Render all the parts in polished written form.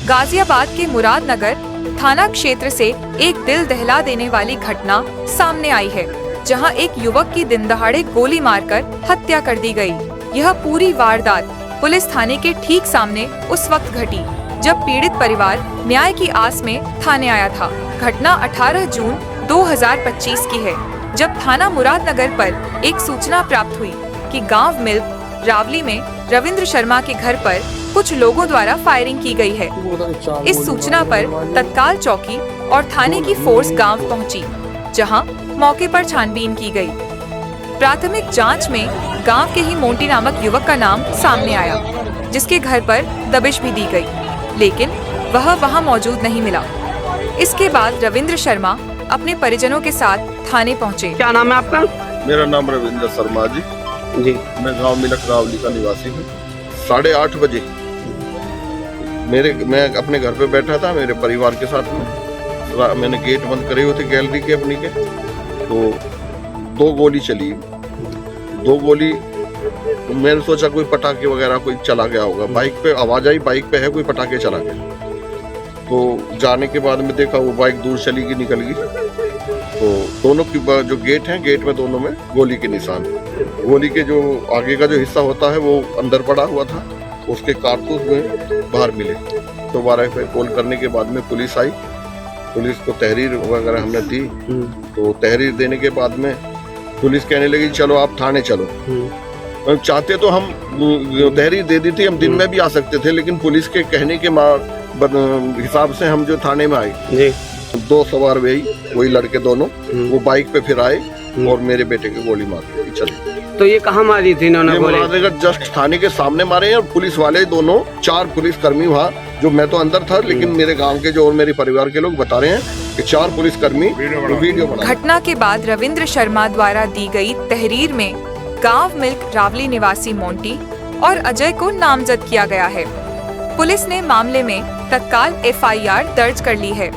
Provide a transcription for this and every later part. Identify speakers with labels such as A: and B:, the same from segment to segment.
A: गाजियाबाद के मुरादनगर थाना क्षेत्र से एक दिल दहला देने वाली घटना सामने आई है, जहां एक युवक की दिन दहाड़े गोली मारकर हत्या कर दी गई। यह पूरी वारदात पुलिस थाने के ठीक सामने उस वक्त घटी जब पीड़ित परिवार न्याय की आस में थाने आया था। घटना 18 जून 2025 की है, जब थाना मुरादनगर पर एक सूचना प्राप्त हुई कि गांव मिल्क रावली में रविंद्र शर्मा के घर पर कुछ लोगों द्वारा फायरिंग की गई है। इस सूचना पर तत्काल चौकी और थाने की फोर्स गांव पहुंची, जहां मौके पर छानबीन की गई। प्राथमिक जांच में गांव के ही मोंटी नामक युवक का नाम सामने आया, जिसके घर पर दबिश भी दी गई, लेकिन वह वहां मौजूद नहीं मिला। इसके बाद रविंद्र शर्मा अपने परिजनों के साथ थाने पहुंचे।
B: क्या नाम है आपका?
C: मेरा नाम रविंद्र शर्मा जी। मैं गांव मिलक रावली का निवासी हूँ। 8:30 बजे मैं अपने घर पे बैठा था मेरे परिवार के साथ में। मैंने गेट बंद करे हुए थे गैलरी के अपनी के, तो 2 गोली चली। 2 गोली मैंने सोचा कोई पटाखे वगैरह कोई चला गया होगा। बाइक पे आवाज आई, बाइक पे है कोई पटाखे चला गया। तो जाने के बाद में देखा वो बाइक दूर चली गई, निकल गई। तो दोनों की जो गेट हैं, गेट में दोनों में गोली के निशान। गोली के जो आगे का जो हिस्सा होता है वो अंदर पड़ा हुआ था, उसके कारतूस में बाहर मिले। तो 12 पे कॉल करने के बाद में पुलिस आई। पुलिस को तहरीर वगैरह हमने दी। तो तहरीर देने के बाद में पुलिस कहने लगी चलो आप थाने चलो। चाहते तो हम तहरीर दे दी थी, हम दिन में भी आ सकते थे, लेकिन पुलिस के कहने के हिसाब से हम जो थाने में आए। 2 सवार वही लड़के दोनों वो बाइक पे फिर आए और मेरे बेटे के गोली मार के चले।
B: तो ये कहाँ मारी थी इन्होंने?
C: जस्ट थाने के सामने मारे हैं। और पुलिस वाले दोनों 4 पुलिसकर्मी वहाँ, जो मैं तो अंदर था, लेकिन मेरे गांव के जो और मेरे परिवार के लोग बता रहे हैं कि 4 पुलिसकर्मी वीडियो बना।
A: घटना के बाद रविंद्र शर्मा द्वारा दी गई तहरीर में गांव मिल्क रावली निवासी मोंटी और अजय को नामजद किया गया है। पुलिस ने मामले में तत्काल FIR दर्ज कर ली है।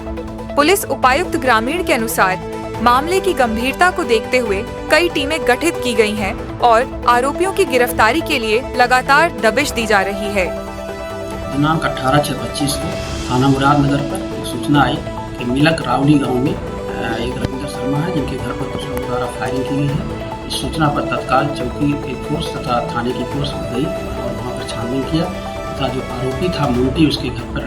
A: पुलिस उपायुक्त ग्रामीण के अनुसार मामले की गंभीरता को देखते हुए कई टीमें गठित की गई हैं और आरोपियों की गिरफ्तारी के लिए लगातार दबिश दी जा रही है।
D: दिनांक 18/6/25 को थाना मुरादनगर पर एक सूचना आई कि मिलक रावली गांव में एक रविंद्र शर्मा है, जिनके घर पर कुछ लोगों द्वारा फायरिंग की गई है। इस सूचना पर तत्काल चौकी की फोर्स तथा थाने की फोर्स गई और वहाँ पर छानबीन किया तथा जो आरोपी था मोंटी, उसके घर पर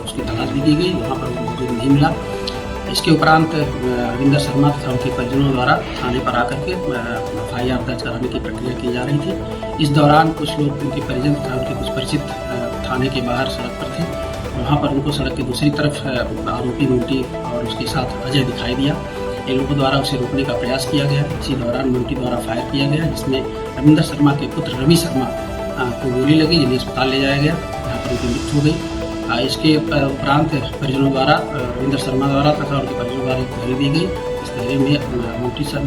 D: उसकी तलाश भी की गई, वहाँ पर वो मौजूद नहीं मिला। इसके उपरांत रविंद्र शर्मा तथा उनके परिजनों द्वारा थाने पर आकर के FIR दर्ज कराने की प्रक्रिया की जा रही थी। इस दौरान कुछ लोग, उनके परिजन तथा उनके कुछ परिचित थाने के बाहर सड़क पर थे। वहाँ पर उनको सड़क की दूसरी तरफ आरोपी मोंटी और उसके साथ अजय दिखाई दिया। इन लोगों द्वारा उसे रोकने का प्रयास किया गया। इसी दौरान मोंटी द्वारा फायर किया गया, जिसमें रविंद्र शर्मा के पुत्र रवि शर्मा को गोली लगी, जिन्हें अस्पताल ले जाया गया, जहाँ पर उनकी मृत्यु हो गई। इसके उपरांत परिजनों द्वारा रविंद्र शर्मा द्वारा तथा उनके परिजनों द्वारा तहरीर दी गई। इस तहरीर में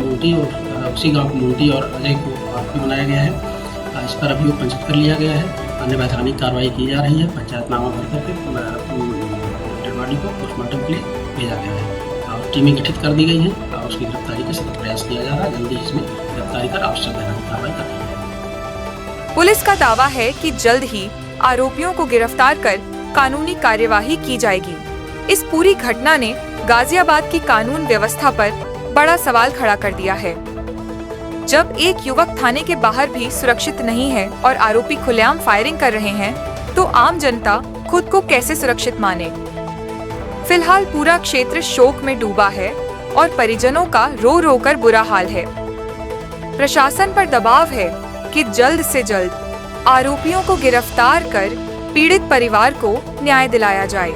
D: मोंटी और उसी गाँव को मोंटी और अजय को आरोपी बनाया गया है। इस पर अभियोग पंजीकृत कर लिया गया है। अन्य वैधानिक कार्रवाई की जा रही है। पंचायतनामा भर करके डेड बॉडी को पोस्टमार्टम के लिए भेजा गया है और टीमें गठित कर दी गई हैं और उसकी गिरफ्तारी का सतत प्रयास किया जा रहा है। जल्दी इसमें गिरफ्तारी कर आवश्यक वैधानिक कार्रवाई कर रही है।
A: पुलिस का दावा है कि जल्द ही आरोपियों को गिरफ्तार कर कानूनी कार्यवाही की जाएगी। इस पूरी घटना ने गाजियाबाद की कानून व्यवस्था पर बड़ा सवाल खड़ा कर दिया है। जब एक युवक थाने के बाहर भी सुरक्षित नहीं है और आरोपी खुलेआम फायरिंग कर रहे हैं, तो आम जनता खुद को कैसे सुरक्षित माने? फिलहाल पूरा क्षेत्र शोक में डूबा है और परिजनों का रो रो कर बुरा हाल है। प्रशासन पर दबाव है कि जल्द से जल्द आरोपियों को गिरफ्तार कर पीड़ित परिवार को न्याय दिलाया जाए।